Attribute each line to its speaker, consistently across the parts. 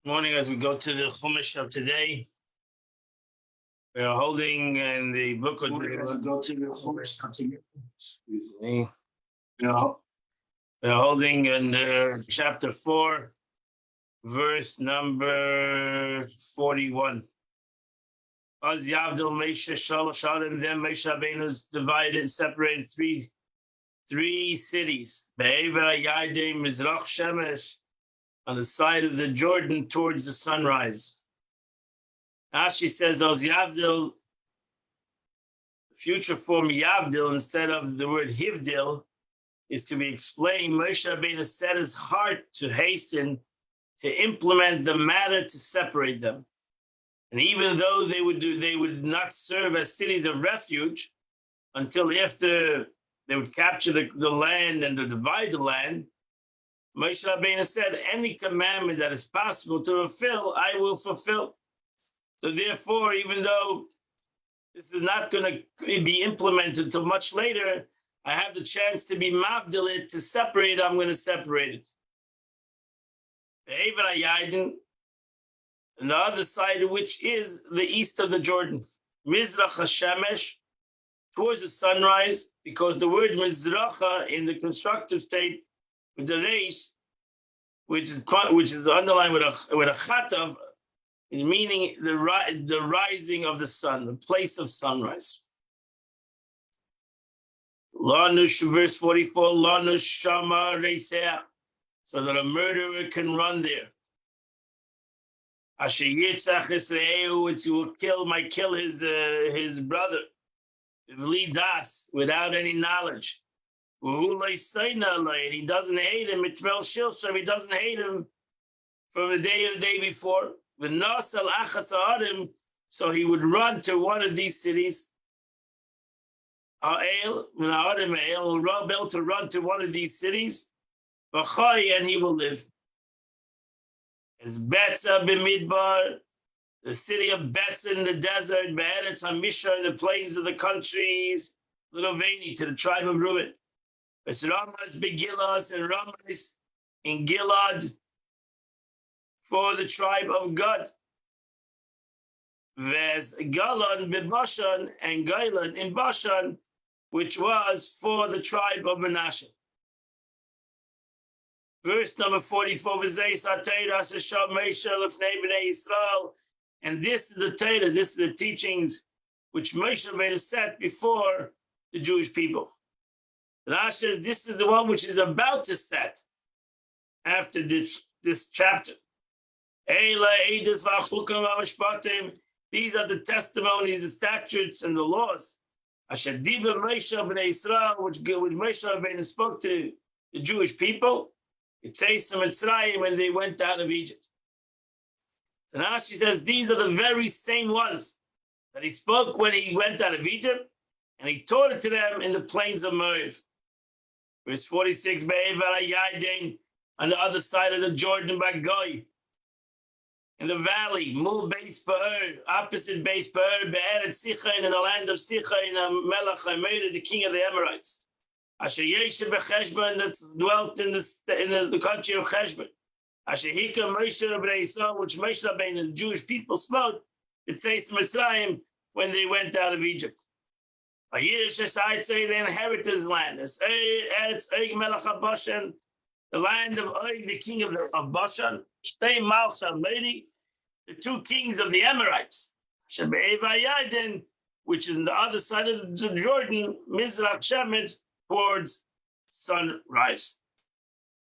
Speaker 1: Morning as we go to the Chumash of today. We are holding in the book of we are holding in chapter 4, verse number 41. As Yavdil Mesha Shalim, then Mesha Rabbeinu is divided, separated three cities. Be'eva Yadei Mizrach Shemesh, on the side of the Jordan towards the sunrise. Rashi says, "Os Yavdil," future form Yavdil instead of the word Hivdil, is to be explained. Moshe Rabbeinu set his heart to hasten to implement the matter to separate them, and even though they would not serve as cities of refuge until after they would capture the land and to divide the land. Moshe Rabbeinu said, "Any commandment that is possible to fulfill, I will fulfill." So therefore, even though this is not going to be implemented until much later, I have the chance to be mavdil it, to separate it, I'm going to separate it. And the other side of which is the east of the Jordan. Mizrach HaShemesh, towards the sunrise, because the word Mizracha in the constructive state with the reis, which is underlined with a chatav, meaning the rising of the sun, the place of sunrise. Lanush, verse 44, Lanush Shama Reitzeh, so that a murderer can run there. Asher Yitzach Israel, which will kill his brother, Vli Das, without any knowledge. And he doesn't hate him, he doesn't hate him from the day before. So he would run to one of these cities. Will rebel to run to one of these cities, and he will live. As Betza b'Midbar, the city of Betza in the desert, Be'eretz HaMishar, the plains of the countries, Loveni, to the tribe of Reuben. As Ramas beGilas, and Ramas in Gilad for the tribe of Gad. Ves Galan b'Bashan, and Gailan in Bashan, which was for the tribe of Manasseh. Verse number 44, and this is the Torah, this is the teachings which Moshe Rabbeinu set before the Jewish people. Rashi says this is the one which is about to set after this chapter. These are the testimonies, the statutes, and the laws. Asher diba Moshe b'nei Yisrael, which Moshe Rabbeinu spoke to the Jewish people. It says from Mitzrayim when they went out of Egypt. And Rashi says these are the very same ones that he spoke when he went out of Egypt, and he taught it to them in the plains of Moab. Verse 46, on the other side of the Jordan by Goy, in the valley, Mul Beis Peor, opposite Beis Peor, Be'eretz Sichain, in the land of Sichain, Melech HaMeir, the king of the Amorites. Asher Yeshe b'Cheshbon, that dwelt in the country of Cheshbon. Asher Hika Moshe Rabbeinu Yisrael, which Moshe Rabbeinu and the Jewish people spoke, it says Mitzrayim when they went out of Egypt. A Yiddish side say they inherit this land. It's Eretz Melech HaBashan, the land of Og, the king of Bashan. Shtei Malcha Lady, the two kings of the Amorites. Asher Be'eva Yarden, which is on the other side of the Jordan, Mizrach Shemesh, towards sunrise.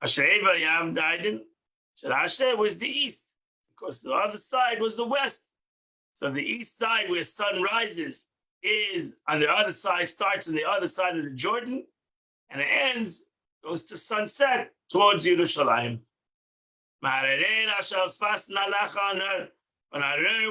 Speaker 1: Asher Eva Yav Daiden, Asher was the east, because the other side was the west. So the east side where sun rises is on the other side, starts on the other side of the Jordan, and it ends, goes to sunset towards Yerushalayim.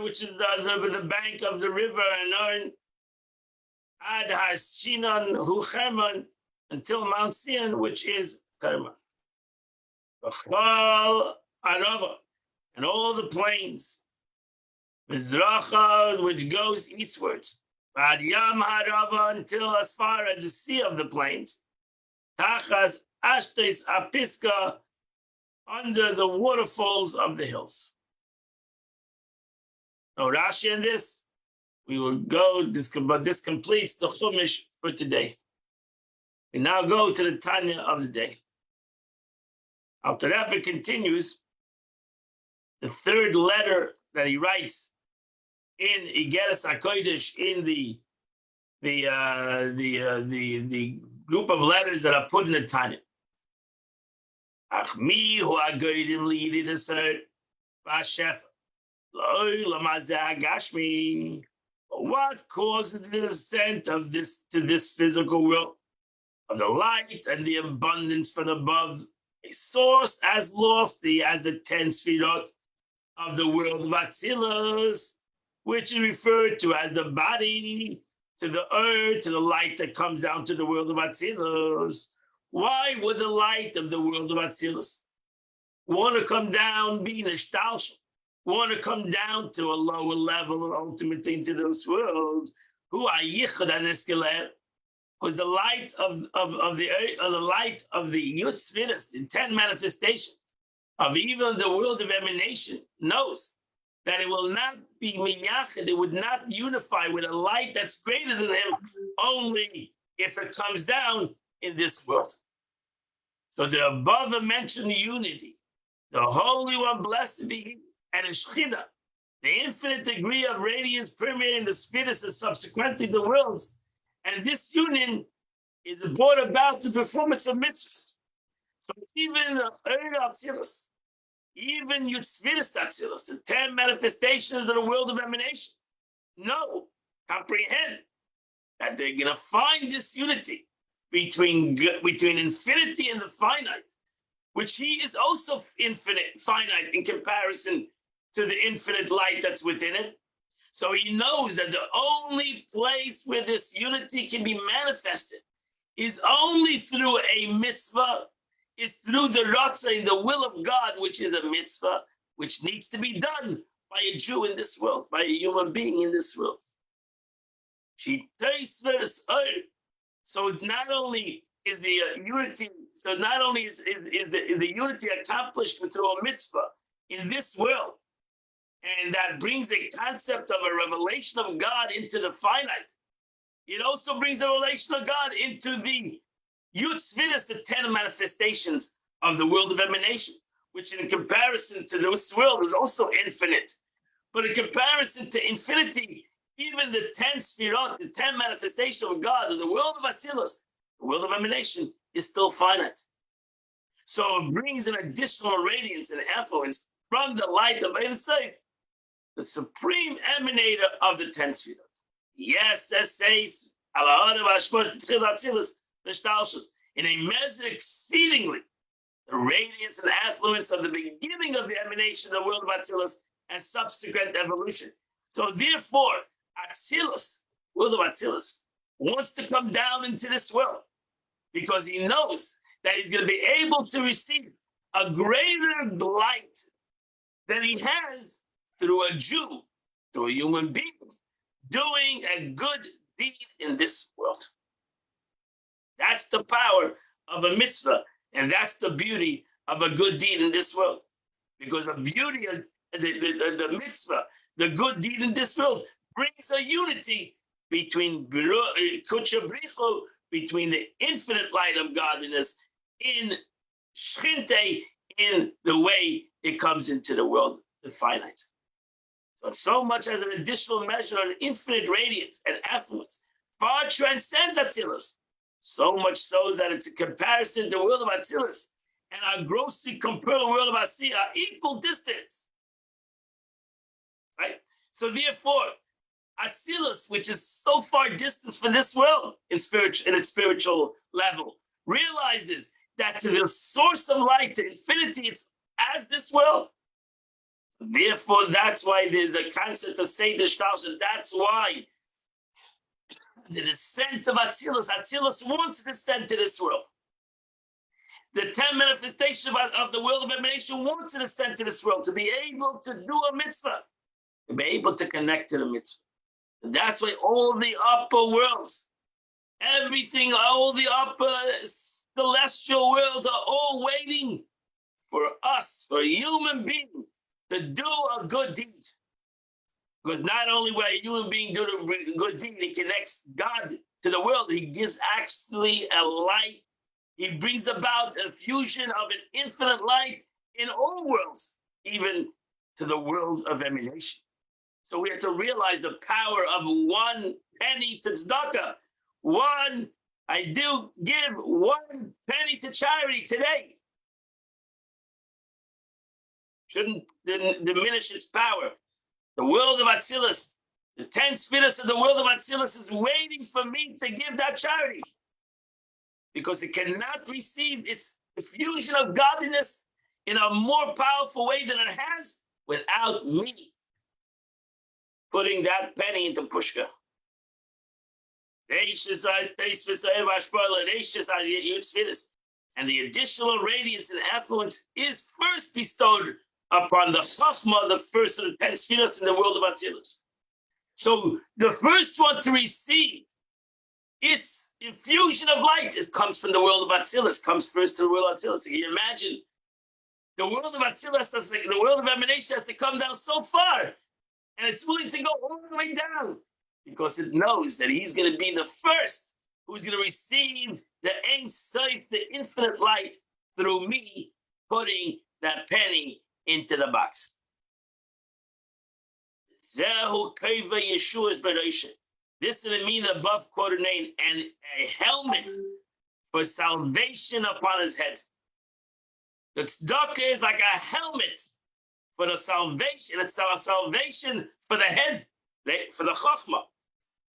Speaker 1: Which is the bank of the river, and Ad Hashinon Hu Hermon, until Mount Sion, which is Hermon. B'chol Arava, and all the plains. Mizracha, which goes eastwards. Ad Yam Harava, until as far as the sea of the plains. Tachas Ashtes Apiska, under the waterfalls of the hills. No Rashi in this. We will go, but this completes the Chumash for today. We now go to the Tanya of the day. After that, it continues the third letter that he writes in Igeres HaKodesh, in the group of letters that are put in the Tanya. Ach mi hu agoydim liidi deser ba'shefa lo'oy lamazeh hagashmi. What causes the descent of this to this physical world of the light and the abundance from above? A source as lofty as the 10 sfirot of the world of Atzilus, which is referred to as the body, to the earth, to the light that comes down to the world of Atzilus. Why would the light of the world of Atzilus want to come down, being a shtalshel, want to come down to a lower level and ultimately into this world? Who are yichud aneskeler? Because the light of the light of the Yutzvidas, the 10 manifestations of even the world of emanation, knows that it will not be miyachid, it would not unify with a light that's greater than him, only if it comes down in this world. So the above mentioned unity, the Holy One, blessed be He, and His Shechina, the infinite degree of radiance permeating the spirits and subsequently the worlds, and this union is brought about the performance of mitzvahs. So even the Eira Atzilus, even Yutzvidas Atzilus, the 10 manifestations of the world of emanation, comprehend that they're going to find this unity between infinity and the finite, which He is also finite in comparison to the infinite light that's within it. So He knows that the only place where this unity can be manifested is only through a mitzvah, is through the ratzah, the will of God, which is a mitzvah, which needs to be done by a Jew in this world, by a human being in this world. So not only is the unity, so not only is the unity accomplished through a mitzvah in this world, and that brings a concept of a revelation of God into the finite, it also brings a relation of God into the Yutzvidas, the 10 manifestations of the world of emanation, which in comparison to this world is also infinite. But in comparison to infinity, even the 10 sfirot, the 10 manifestations of God, of the world of Atzilus, the world of emanation, is still finite. So it brings an additional radiance and influence from the light of Ein Sof, the supreme emanator of the 10 sfirot. Yes, it says, in a measure exceedingly the radiance and affluence of the beginning of the emanation of the world of Atzilus and subsequent evolution. So therefore, Atzilus, world of Atzilus, wants to come down into this world because he knows that he's going to be able to receive a greater light than he has through a Jew, through a human being, doing a good deed in this world. That's the power of a mitzvah, and that's the beauty of a good deed in this world. Because the beauty of the mitzvah, the good deed in this world, brings a unity between Kudsha Brichu, between the infinite light of godliness in Shchinte, in the way it comes into the world, the finite. So much as an additional measure of infinite radiance and affluence far transcends Atzilus, so much so that it's a comparison to the world of Atzilus and our grossly comparable world of Asiya are equal distance. Right? So therefore, Atzilus, which is so far distant from this world in its spiritual level, realizes that to the source of light, to infinity, it's as this world. Therefore, that's why there's a concept of Seder Shtalshet. That's why the descent of Atzilus wants to descend to this world. The 10 manifestations of the world of emanation want to descend to this world, to be able to do a mitzvah, to be able to connect to the mitzvah. And that's why all the upper worlds, everything, all the upper celestial worlds are all waiting for us, for a human being, to do a good deed. Because not only will a human being do the good deed, he connects God to the world, he gives actually a light. He brings about a fusion of an infinite light in all worlds, even to the world of emanation. So we have to realize the power of 1 penny to tzedakah. I do give 1 penny to charity today. Shouldn't diminish its power. The world of Atzilus, the 10 spheres of the world of Atzilus is waiting for me to give that charity. Because it cannot receive its fusion of godliness in a more powerful way than it has without me putting that penny into Pushka. And the additional radiance and affluence is first bestowed upon the Chachma, the first of the 10 spheres in the world of Atzilus. So the first one to receive its infusion of light comes from the world of Atzilus, comes first to the world of Atzilus. Can you imagine? The world of Atzilus, that's like the world of emanation, has to come down so far, and it's willing to go all the way down because it knows that he's going to be the first who's going to receive the Ein Sof, the infinite light, through me putting that penny into the box. Zehu Keva Yeshua's Bereshit. This is the mean above quoted name, and a helmet for salvation upon his head. The tzedakah is like a helmet for the salvation. It's a salvation for the head, for the chachma.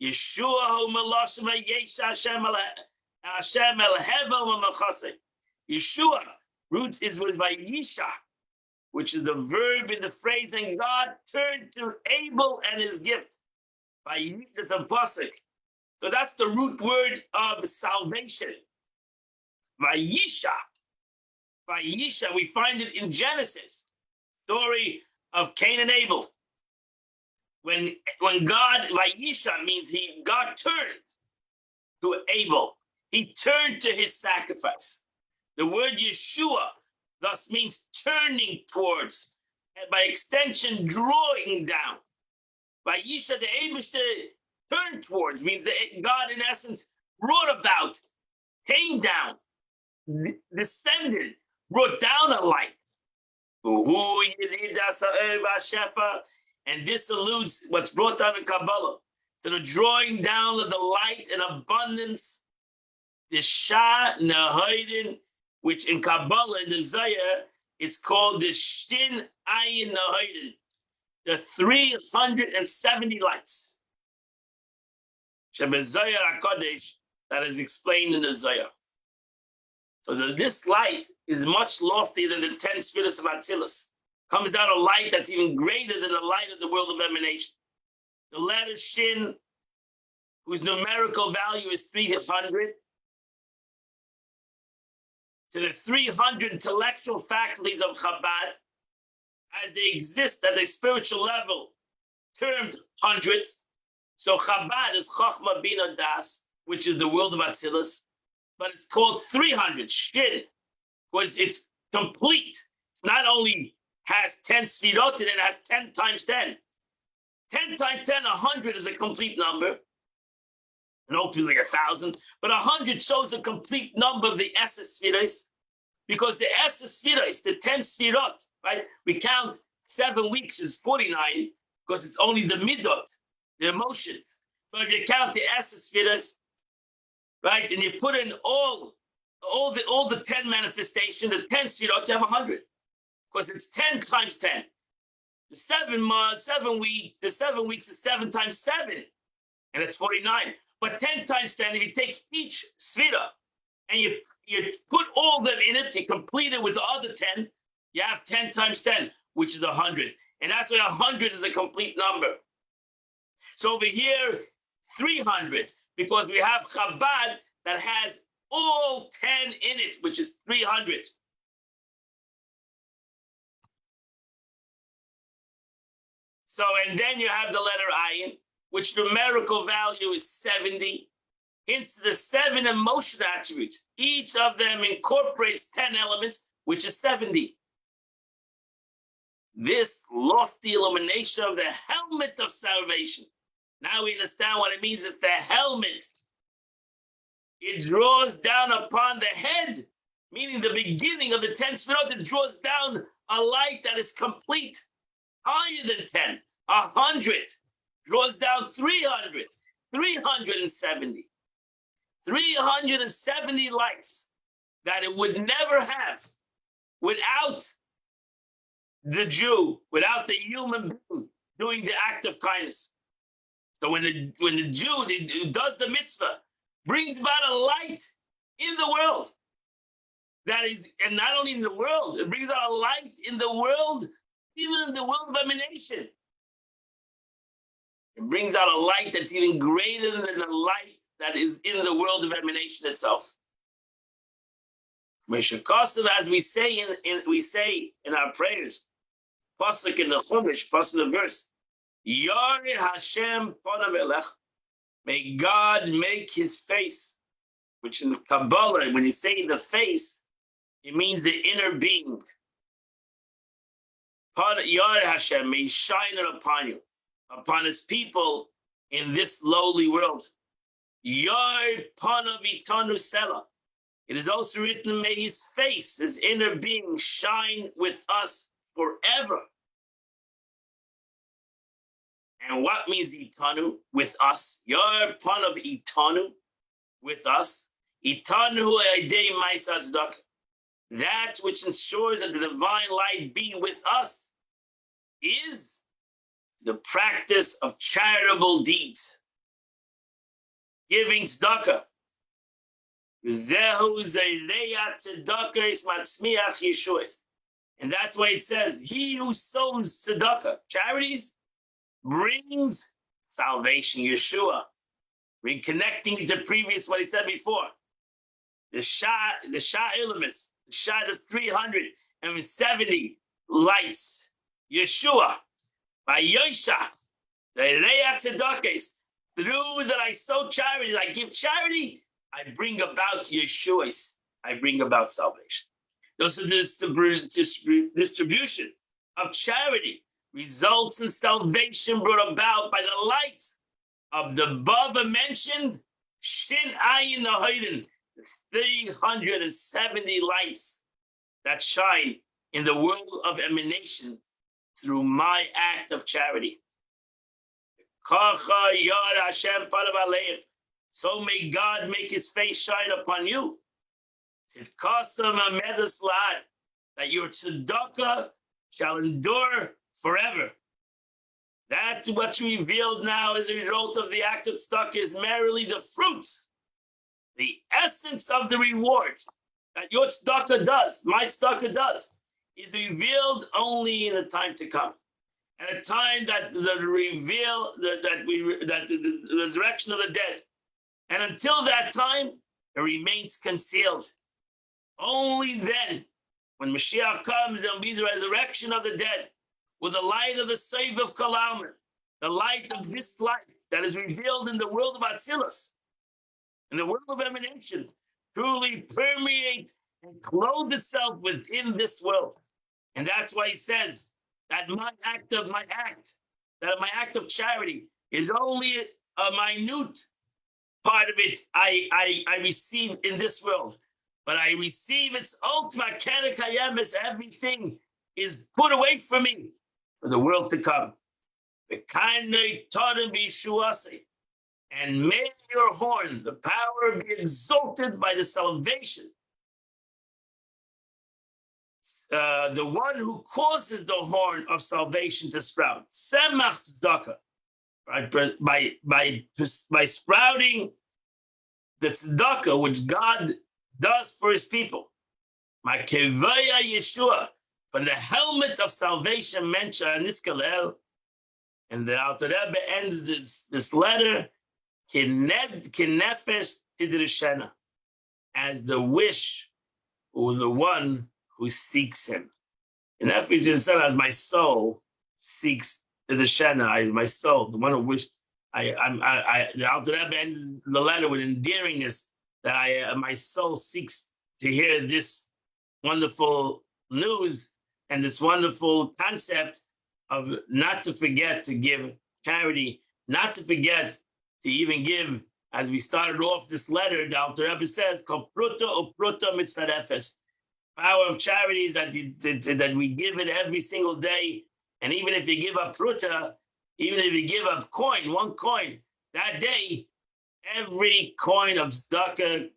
Speaker 1: Yeshua hu melashma yesh Hashem el hevel v'machase. Yeshua root is by Yisha, which is the verb in the phrase, and God turned to Abel and his gift. By it's a pasuk. So that's the root word of salvation. Vayisha. Vayisha, we find it in Genesis, story of Cain and Abel. When God, Vayisha means God turned to Abel. He turned to his sacrifice. The word Yeshua thus means turning towards, and by extension, drawing down. Vayisha, the Eibishter turned towards, means that God, in essence, brought about, came down, descended, brought down a light. And this alludes what's brought down in Kabbalah to the drawing down of the light and abundance, the Shah Nahaydin, which in Kabbalah, in the Zohar, it's called the Shin Ayin Nahaydin. The 370 lights. Zohar HaKadosh, that is explained in the Zohar. So this light is much loftier than the 10 spheres of Atzilus. Comes down a light that's even greater than the light of the world of emanation. The letter Shin, whose numerical value is 300, to the 300 intellectual faculties of Chabad, as they exist at a spiritual level, termed hundreds. So Chabad is Chochmah Bina Das, which is the world of Atzilus, but it's called 300, Shin, because it's complete. It's not only has 10 sfirot in it, has 10 times 10. 10 times 10, 100 is a complete number. And ultimately 1,000. But 100 shows a complete number of the Esses Sfiros, because the Esses Sfiros, the 10 sfirot, right? We count 7 weeks is 49, because it's only the midot, the emotion. But if you count the Esses Sfiros, right, and you put in all the 10 manifestations, the 10 sfirot, you have 100. Because it's 10 times 10. The 7 months, 7 weeks, the 7 weeks is 7 times 7. And it's 49. But 10 times 10, if you take each sfira and you put all of them in it, you complete it with the other 10, you have 10 times 10, which is 100. And that's why 100 is a complete number. So over here, 300, because we have Chabad that has all 10 in it, which is 300. So, and then you have the letter Ayin, which numerical value is 70. Hence the 7 emotional attributes. Each of them incorporates 10 elements, which is 70. this lofty illumination of the helmet of salvation. Now we understand what it means. It's the helmet. It draws down upon the head, meaning the beginning of the 10 Sefirot. It draws down a light that is complete, higher than 10, 100, draws down 300, 370. 370 lights that it would never have without the Jew, without the human being doing the act of kindness. So when the Jew does the mitzvah, brings about a light in the world, that is, and not only in the world, it brings out a light in the world, even in the world of emanation. It brings out a light that's even greater than the light that is in the world of emanation itself. Moshe Kosev, as we say in our prayers, pasuk in the Chumash, pasuk in the verse, Yared Hashem panav elech, may God make His face, which in the Kabbalah, when you say the face, it means the inner being. Yared Hashem, may shine it upon you, upon His people in this lowly world. Yard panav itanu sela. It is also written, may His face, His inner being, shine with us forever. And what means itanu? With us. Yard panav itanu, with us. Itanu aydei ma'aseh tzedakah. That which ensures that the divine light be with us is the practice of charitable deeds. Giving tzedakah. And that's why it says, he who sows tzedakah, charities, brings salvation, Yeshua. Reconnecting to previous, what he said before. The Shah Ilamis, the Shah of 370 lights, Yeshua, by Yosha, the Reach tzedakahs. Through that I sow charity, I give charity, I bring about Yeshua, I bring about salvation. Those are the distribution of charity results in salvation brought about by the light of the above mentioned Shin Ayin Nahoiden, 370 lights that shine in the world of emanation through my act of charity. So may God make His face shine upon you. That your tzedakah shall endure forever. That what's revealed now as a result of the act of tzedakah is merely the fruits, the essence of the reward that your tzedakah does, my tzedakah does, is revealed only in the time to come. At a time that the resurrection of the dead, and until that time, it remains concealed. Only then, when Mashiach comes, there will be the resurrection of the dead, with the light of the Seif of Kol Almin, the light of this light that is revealed in the world of Atzilus, in the world of emanation, truly permeate and clothe itself within this world. And that's why he says that my act of charity is only a minute part of it I receive in this world, but I receive its ultimate kayemis. Everything is put away from me for the world to come. And may your horn, the power, be exalted by the salvation. The one who causes the horn of salvation to sprout, semach tzedakah, right? By sprouting the tzedakah which God does for His people. Makevaya Yeshua, from the helmet of salvation mentioned in Niskalel, and the Alter Rebbe ends this letter, kinefesh tidrishena, as the wish or the one who seeks Him. And that is said, as my soul seeks to the Shena, my soul, the one who wish. The Alter Rebbe ends the letter with endearingness that my soul seeks to hear this wonderful news, and this wonderful concept of not to forget to give charity, not to forget to even give, as we started off this letter, the Alter Rebbe says, "Kol pruta upruta mitzarefes." Power of charity is that we give it every single day. And even if you give up pruta, even if you give up coin, one coin, that day, every coin of tzedakah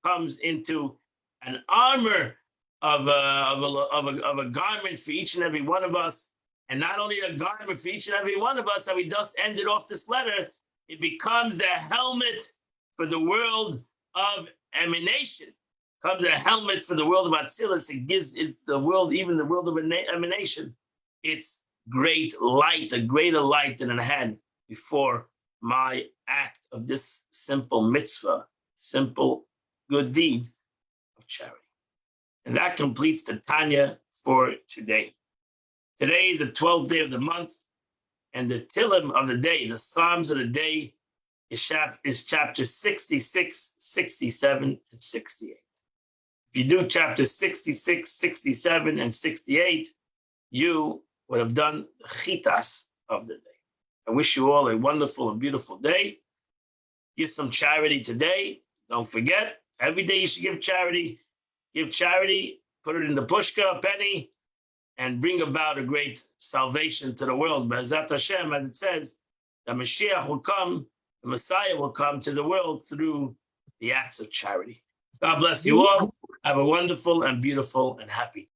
Speaker 1: comes into an armor of a garment for each and every one of us. And not only a garment for each and every one of us, that we just ended off this letter, it becomes the helmet for the world of emanation. Comes a helmet for the world of Atzilus. It gives it the world, even the world of emanation, its great light, a greater light than it had before my act of this simple mitzvah, simple good deed of charity. And that completes the Tanya for today. Today is the 12th day of the month, and the Tillim of the day, the Psalms of the day, is chapter 66, 67, and 68. If you do chapter 66, 67, and 68, you would have done the chitas of the day. I wish you all a wonderful and beautiful day. Give some charity today. Don't forget, every day you should give charity. Give charity, put it in the pushka, a penny, and bring about a great salvation to the world. Be'ezrat Hashem, as it says, the Mashiach will come, the Messiah will come to the world through the acts of charity. God bless you all. Have a wonderful and beautiful and happy